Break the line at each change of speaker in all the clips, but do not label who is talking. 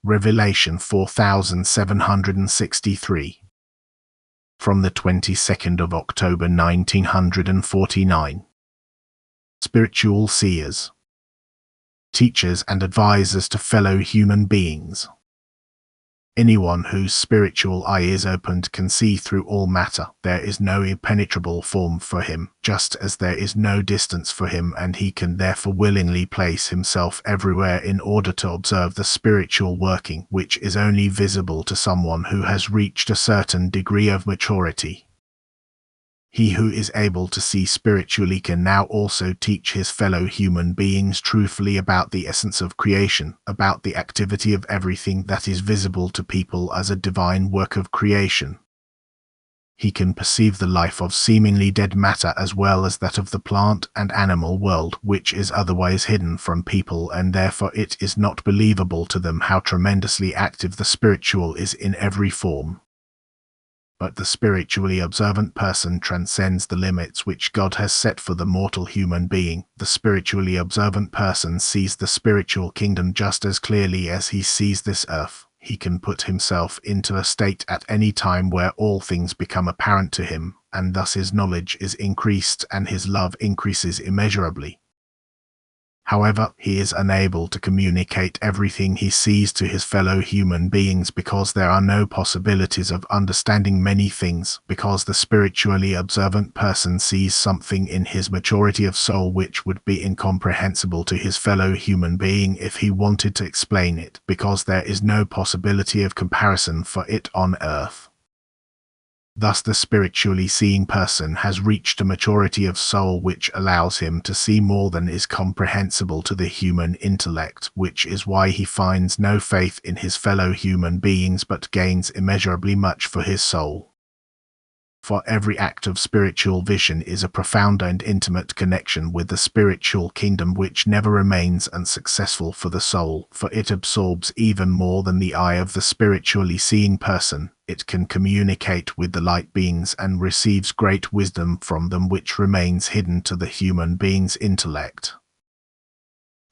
Revelation 4763. From the 22nd of October 1949. Spiritual seers, teachers and advisors to fellow human beings. Anyone whose spiritual eye is opened can see through all matter. There is no impenetrable form for him, just as there is no distance for him, and he can therefore willingly place himself everywhere in order to observe the spiritual working, which is only visible to someone who has reached a certain degree of maturity. He who is able to see spiritually can now also teach his fellow human beings truthfully about the essence of creation, about the activity of everything that is visible to people as a divine work of creation. He can perceive the life of seemingly dead matter as well as that of the plant and animal world, which is otherwise hidden from people, and therefore it is not believable to them how tremendously active the spiritual is in every form. But the spiritually observant person transcends the limits which God has set for the mortal human being. The spiritually observant person sees the spiritual kingdom just as clearly as he sees this earth. He can put himself into a state at any time where all things become apparent to him, and thus his knowledge is increased and his love increases immeasurably. However, he is unable to communicate everything he sees to his fellow human beings because there are no possibilities of understanding many things, because the spiritually observant person sees something in his maturity of soul which would be incomprehensible to his fellow human being if he wanted to explain it, because there is no possibility of comparison for it on earth. Thus the spiritually seeing person has reached a maturity of soul which allows him to see more than is comprehensible to the human intellect, which is why he finds no faith in his fellow human beings but gains immeasurably much for his soul. For every act of spiritual vision is a profound and intimate connection with the spiritual kingdom which never remains unsuccessful for the soul, for it absorbs even more than the eye of the spiritually seeing person. It can communicate with the light beings and receives great wisdom from them which remains hidden to the human being's intellect.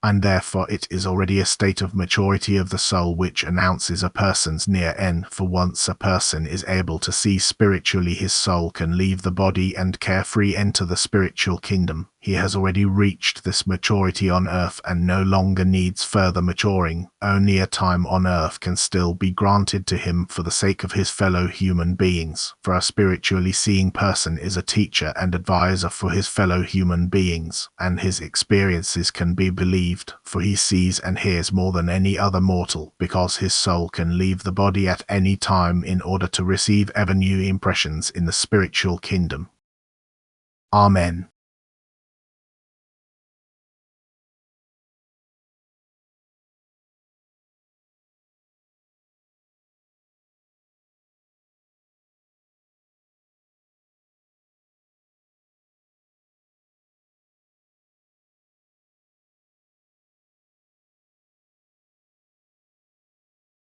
And therefore it is already a state of maturity of the soul which announces a person's near end, for once a person is able to see spiritually, his soul can leave the body and carefree enter the spiritual kingdom. He has already reached this maturity on earth and no longer needs further maturing. Only a time on earth can still be granted to him for the sake of his fellow human beings, for a spiritually seeing person is a teacher and advisor for his fellow human beings, and his experiences can be believed, for he sees and hears more than any other mortal, because his soul can leave the body at any time in order to receive ever new impressions in the spiritual kingdom. Amen.